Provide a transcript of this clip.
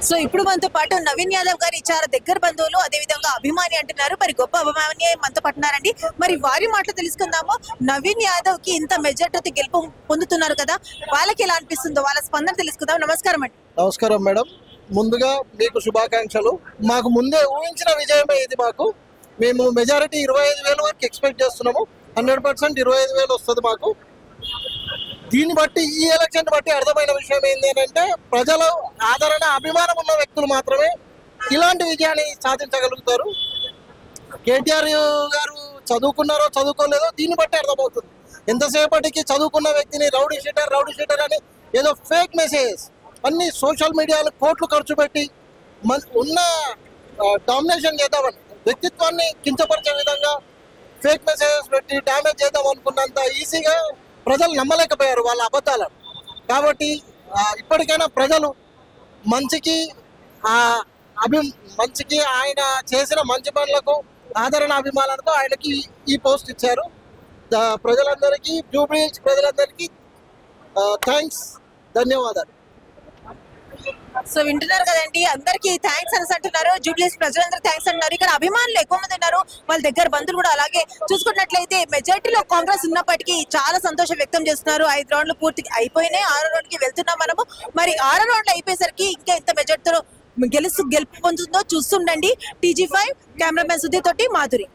So ఇప్పుడు మనతో పాటు నవీన్ యాదవ్ గారి చాలా దగ్గర బంధువులు, అదే విధంగా అభిమాని అంటున్నారు. మరి గొప్ప అభిమాని మనతో పట్టున్నారండి. మరి వారి మాటలు తెలుసుకుందాము. నవీన్ యాదవ్ కి ఇంత మెజార్టీతో గెలుపు పొందుతున్నారు కదా, వాళ్ళకి ఎలా అనిపిస్తుందో వాళ్ళ స్పందన తెలుసుకుందాం. నమస్కారం అండి. నమస్కారం మేడం. ముందుగా మీకు శుభాకాంక్షలు. మాకు ముందే ఊహించిన విజయమే ఇది. మేము మెజారిటీ 25,000 వరకు ఎక్స్పెక్ట్ చేస్తున్నాము. 100% 25,000 వస్తుంది మాకు. దీన్ని బట్టి, ఈ ఎలక్షన్ బట్టి అర్థమైన విషయం ఏంటి అంటే, ప్రజల ఆదరణ, అభిమానం ఉన్న వ్యక్తులు మాత్రమే ఇలాంటి విజయాన్ని సాధించగలుగుతారు. కేటీఆర్ గారు చదువుకున్నారో చదువుకోలేదో దీన్ని బట్టి అర్థమవుతుంది. ఎంతసేపటికి చదువుకున్న వ్యక్తిని రౌడీ షీటర్ అని ఏదో ఫేక్ మెసేజ్ అన్ని సోషల్ మీడియాలో కోట్లు ఖర్చు పెట్టి ఉన్న డామినేషన్ చేద్దామని, వ్యక్తిత్వాన్ని కించపరిచే విధంగా ఫేక్ మెసేజెస్ పెట్టి డామేజ్ చేద్దాం అనుకున్నంత ఈజీగా ప్రజలు నమ్మలేకపోయారు వాళ్ళ అబద్ధాలను. కాబట్టి ఇప్పటికైనా ప్రజలు మంచికి మంచికి ఆయన చేసిన మంచి పనులకు ఆదరణ అభిమానాలతో ఆయనకి ఈ పోస్ట్ ఇచ్చారు. ప్రజలందరికీ, జూబ్లీ హిల్స్ ప్రజలందరికీ థ్యాంక్స్, ధన్యవాదాలు. సో వింటున్నారు కదండి, అందరికి థ్యాంక్స్ అని అంటున్నారు. జూబ్లీస్ ప్రజలందరూ థ్యాంక్స్ అంటున్నారు. ఇక్కడ అభిమానులు ఎక్కువ మంది ఉన్నారు, వాళ్ళ దగ్గర బంధువులు కూడా అలాగే. చూసుకున్నట్లయితే మెజార్టీలో కాంగ్రెస్ ఉన్నప్పటికీ చాలా సంతోషం వ్యక్తం చేస్తున్నారు. 5 రౌండ్లు పూర్తి అయిపోయినాయి, 6వ రౌండ్కి వెళ్తున్నాం మనము. మరి 6వ రౌండ్లు అయిపోయేసరికి ఇంకా ఎంత మెజార్టీతో గెలుపు పొందుతుందో చూస్తుండండి. TG5 కెమెరామెన్ సుధీర్ తోటి మాధురి.